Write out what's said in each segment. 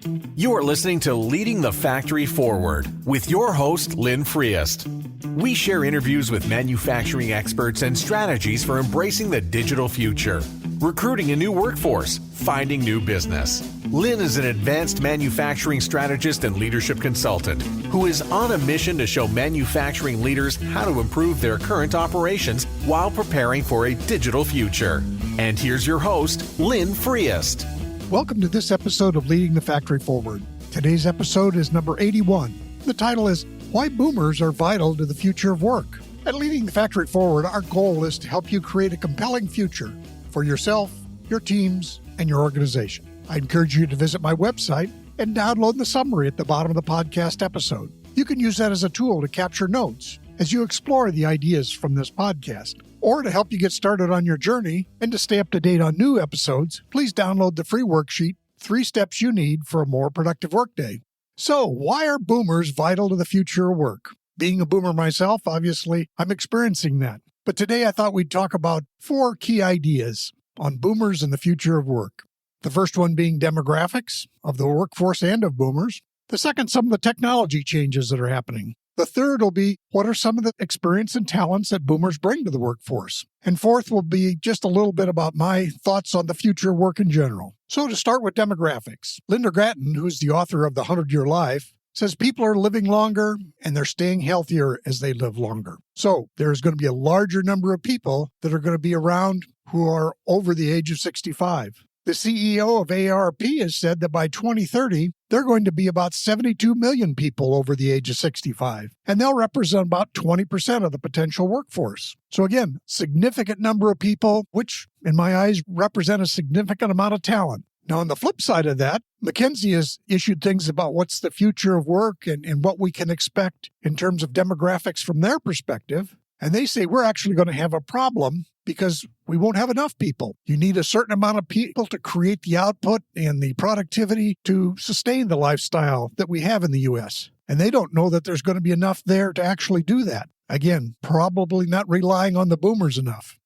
You are listening to Leading the Factory Forward with your host, Lynn Friest. We share interviews with manufacturing experts and strategies for embracing the digital future, recruiting a new workforce, finding new business. Lynn is an advanced manufacturing strategist and leadership consultant who is on a mission to show manufacturing leaders how to improve their current operations while preparing for a digital future. And here's your host, Lynn Friest. Welcome to this episode of Leading the Factory Forward. Today's episode is number 81. The title is Why Boomers Are Vital to the Future of Work. At Leading the Factory Forward, our goal is to help you create a compelling future for yourself, your teams, and your organization. I encourage you to visit my website and download the summary at the bottom of the podcast episode. You can use that as a tool to capture notes as you explore the ideas from this podcast. Or to help you get started on your journey and to stay up to date on new episodes, please download the free worksheet, 3 Steps You Need for a More Productive Workday. So, why are boomers vital to the future of work? Being a boomer myself, obviously, I'm experiencing that. But today I thought we'd talk about 4 key ideas on boomers and the future of work. The first one being demographics of the workforce and of boomers. The second, some of the technology changes that are happening. The third will be, what are some of the experience and talents that boomers bring to the workforce? And fourth will be just a little bit about my thoughts on the future of work in general. So to start with demographics, Linda Gratton, who's the author of The 100-Year Life, says people are living longer and they're staying healthier as they live longer. So there's going to be a larger number of people that are going to be around who are over the age of 65. The CEO of AARP has said that by 2030, there are going to be about 72 million people over the age of 65, and they'll represent about 20% of the potential workforce. So again, significant number of people, which in my eyes represent a significant amount of talent. Now, on the flip side of that, McKinsey has issued things about what's the future of work and what we can expect in terms of demographics from their perspective. And they say we're actually going to have a problem because we won't have enough people. You need a certain amount of people to create the output and the productivity to sustain the lifestyle that we have in the U.S. And they don't know that there's going to be enough there to actually do that. Again, probably not relying on the boomers enough.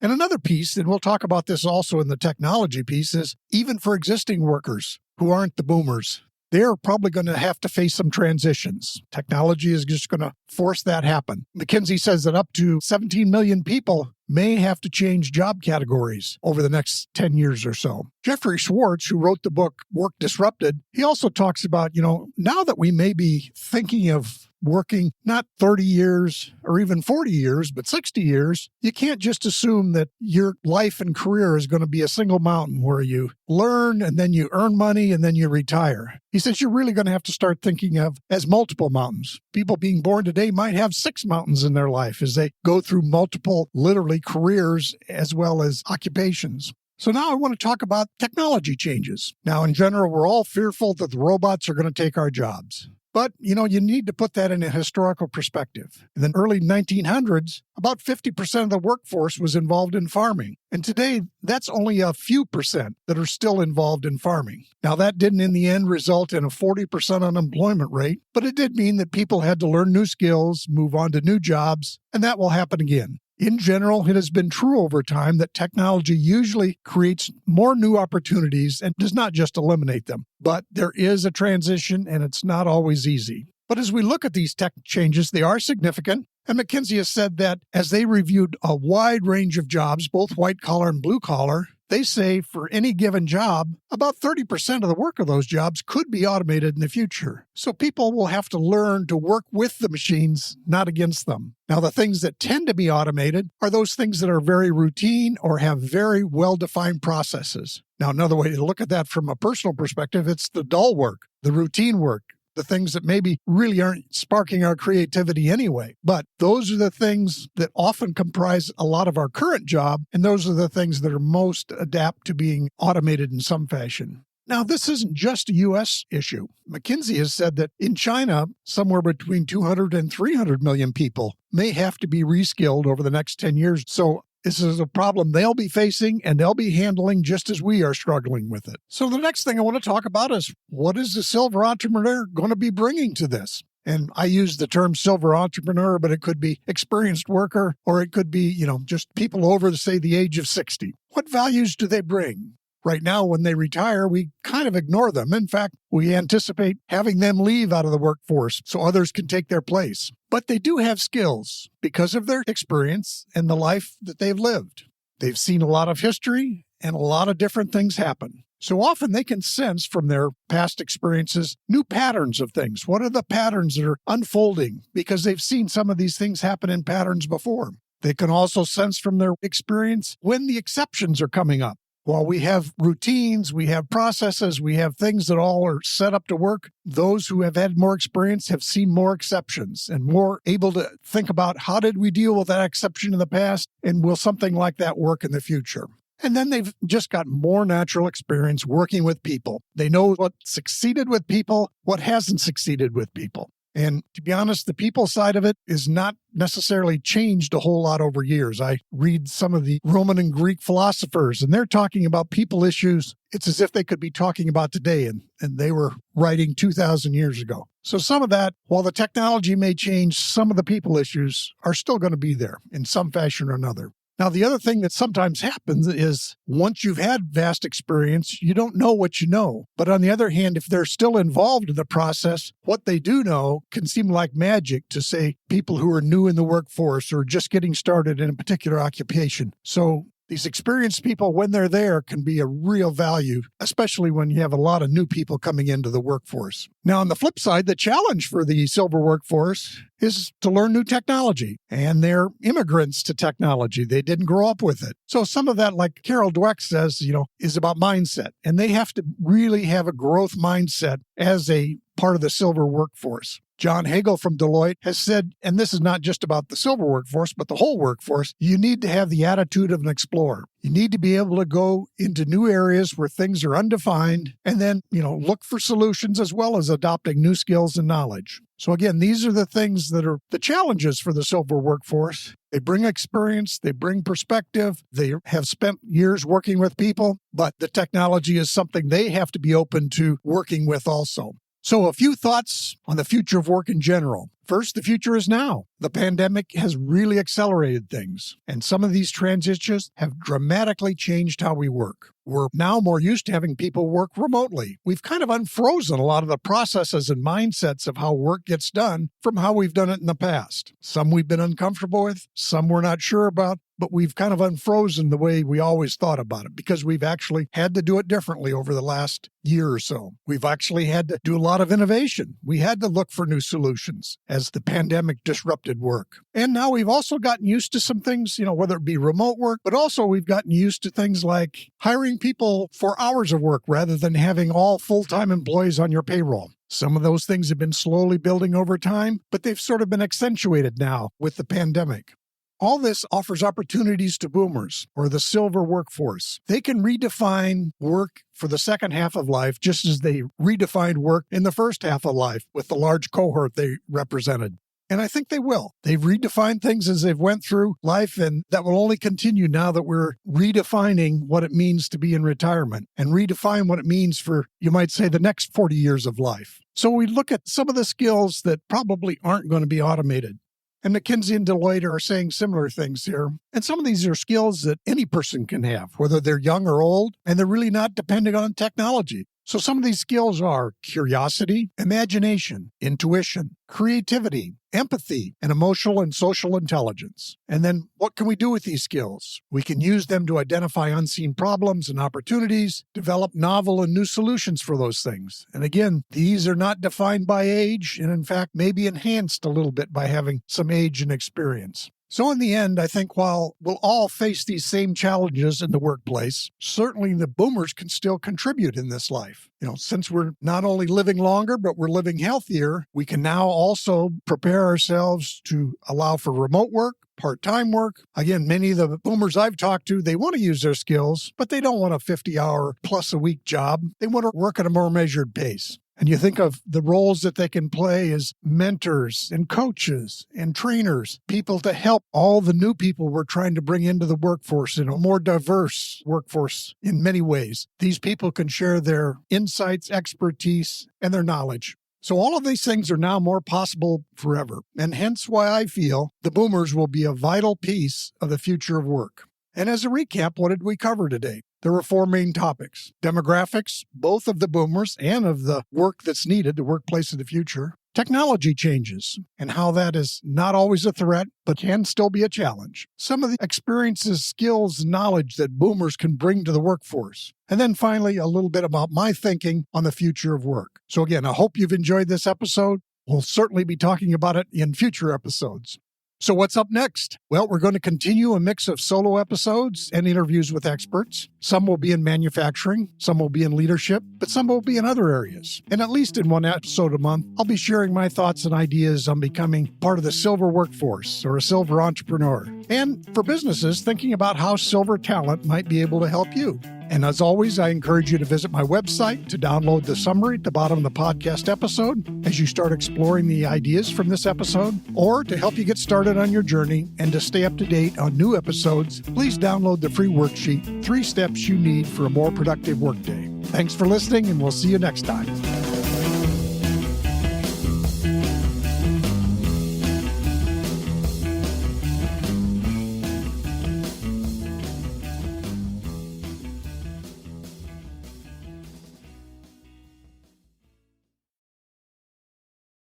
And another piece, and we'll talk about this also in the technology piece, is even for existing workers who aren't the boomers, they're probably going to have to face some transitions. Technology is just going to force that happen. McKinsey says that up to 17 million people may have to change job categories over the next 10 years or so. Jeffrey Schwartz, who wrote the book Work Disrupted, he also talks about, now that we may be thinking of working not 30 years or even 40 years, but 60 years, you can't just assume that your life and career is going to be a single mountain where you learn and then you earn money and then you retire. He says you're really going to have to start thinking of as multiple mountains. People being born today might have 6 mountains in their life as they go through multiple, literally, careers as well as occupations. So now I want to talk about technology changes. Now, in general, we're all fearful that the robots are going to take our jobs. But, you need to put that in a historical perspective. In the early 1900s, about 50% of the workforce was involved in farming. And today, that's only a few percent that are still involved in farming. Now, that didn't in the end result in a 40% unemployment rate, but it did mean that people had to learn new skills, move on to new jobs, and that will happen again. In general, it has been true over time that technology usually creates more new opportunities and does not just eliminate them. But there is a transition, and it's not always easy. But as we look at these tech changes, they are significant. And McKinsey has said that as they reviewed a wide range of jobs, both white-collar and blue-collar, they say for any given job, about 30% of the work of those jobs could be automated in the future. So people will have to learn to work with the machines, not against them. Now, the things that tend to be automated are those things that are very routine or have very well-defined processes. Now, another way to look at that from a personal perspective, it's the dull work, the routine work, the things that maybe really aren't sparking our creativity anyway. But those are the things that often comprise a lot of our current job, and those are the things that are most adapt to being automated in some fashion. Now, this isn't just a U.S. issue. McKinsey has said that in China, somewhere between 200 and 300 million people may have to be reskilled over the next 10 years. So this is a problem they'll be facing and they'll be handling just as we are struggling with it. So the next thing I want to talk about is, what is the silver entrepreneur going to be bringing to this? And I use the term silver entrepreneur, but it could be experienced worker, or it could be, just people over, say, the age of 60. What values do they bring? Right now, when they retire, we kind of ignore them. In fact, we anticipate having them leave out of the workforce so others can take their place. But they do have skills because of their experience and the life that they've lived. They've seen a lot of history and a lot of different things happen. So often they can sense from their past experiences new patterns of things. What are the patterns that are unfolding? Because they've seen some of these things happen in patterns before. They can also sense from their experience when the exceptions are coming up. While we have routines, we have processes, we have things that all are set up to work, those who have had more experience have seen more exceptions and more able to think about how did we deal with that exception in the past and will something like that work in the future? And then they've just got more natural experience working with people. They know what succeeded with people, what hasn't succeeded with people. And to be honest, the people side of it is not necessarily changed a whole lot over years. I read some of the Roman and Greek philosophers, and they're talking about people issues. It's as if they could be talking about today, and they were writing 2,000 years ago. So some of that, while the technology may change, some of the people issues are still going to be there in some fashion or another. Now, the other thing that sometimes happens is once you've had vast experience, you don't know what you know. But on the other hand, if they're still involved in the process, what they do know can seem like magic to, say, people who are new in the workforce or just getting started in a particular occupation. So these experienced people, when they're there, can be a real value, especially when you have a lot of new people coming into the workforce. Now, on the flip side, the challenge for the silver workforce is to learn new technology. And they're immigrants to technology. They didn't grow up with it. So some of that, like Carol Dweck says, is about mindset. And they have to really have a growth mindset as a part of the silver workforce. John Hagel from Deloitte has said, and this is not just about the silver workforce, but the whole workforce, you need to have the attitude of an explorer. You need to be able to go into new areas where things are undefined and then, look for solutions as well as adopting new skills and knowledge. So again, these are the things that are the challenges for the silver workforce. They bring experience, they bring perspective, they have spent years working with people, but the technology is something they have to be open to working with also. So a few thoughts on the future of work in general. First, the future is now. The pandemic has really accelerated things, and some of these transitions have dramatically changed how we work. We're now more used to having people work remotely. We've kind of unfrozen a lot of the processes and mindsets of how work gets done from how we've done it in the past. Some we've been uncomfortable with, some we're not sure about, but we've kind of unfrozen the way we always thought about it because we've actually had to do it differently over the last year or so. We've actually had to do a lot of innovation. We had to look for new solutions as the pandemic disrupted work. And now we've also gotten used to some things, whether it be remote work, but also we've gotten used to things like hiring people for hours of work rather than having all full-time employees on your payroll. Some of those things have been slowly building over time, but they've sort of been accentuated now with the pandemic. All this offers opportunities to boomers or the silver workforce. They can redefine work for the second half of life just as they redefined work in the first half of life with the large cohort they represented. And I think they will. They've redefined things as they've went through life, and that will only continue now that we're redefining what it means to be in retirement and redefine what it means for, you might say, the next 40 years of life. So we look at some of the skills that probably aren't going to be automated. And McKinsey and Deloitte are saying similar things here. And some of these are skills that any person can have, whether they're young or old, and they're really not dependent on technology. So some of these skills are curiosity, imagination, intuition, creativity, empathy, and emotional and social intelligence. And then what can we do with these skills? We can use them to identify unseen problems and opportunities, develop novel and new solutions for those things. And again, these are not defined by age, and in fact, may be enhanced a little bit by having some age and experience. So in the end, I think while we'll all face these same challenges in the workplace, certainly the boomers can still contribute in this life. Since we're not only living longer, but we're living healthier, we can now also prepare ourselves to allow for remote work, part-time work. Again, many of the boomers I've talked to, they want to use their skills, but they don't want a 50-hour plus a week job. They want to work at a more measured pace. And you think of the roles that they can play as mentors and coaches and trainers, people to help all the new people we're trying to bring into the workforce in a more diverse workforce in many ways. These people can share their insights, expertise, and their knowledge. So all of these things are now more possible forever, and hence why I feel the boomers will be a vital piece of the future of work. And as a recap, what did we cover today? There were 4 main topics: demographics, both of the boomers and of the work that's needed, the workplace of the future; technology changes and how that is not always a threat, but can still be a challenge; some of the experiences, skills, knowledge that boomers can bring to the workforce; and then finally, a little bit about my thinking on the future of work. So again, I hope you've enjoyed this episode. We'll certainly be talking about it in future episodes. So what's up next? Well, we're going to continue a mix of solo episodes and interviews with experts. Some will be in manufacturing, some will be in leadership, but some will be in other areas. And at least in one episode a month, I'll be sharing my thoughts and ideas on becoming part of the silver workforce or a silver entrepreneur. And for businesses, thinking about how silver talent might be able to help you. And as always, I encourage you to visit my website to download the summary at the bottom of the podcast episode as you start exploring the ideas from this episode, or to help you get started on your journey and to stay up to date on new episodes, please download the free worksheet, 3 Steps You Need for a More Productive Workday. Thanks for listening, and we'll see you next time.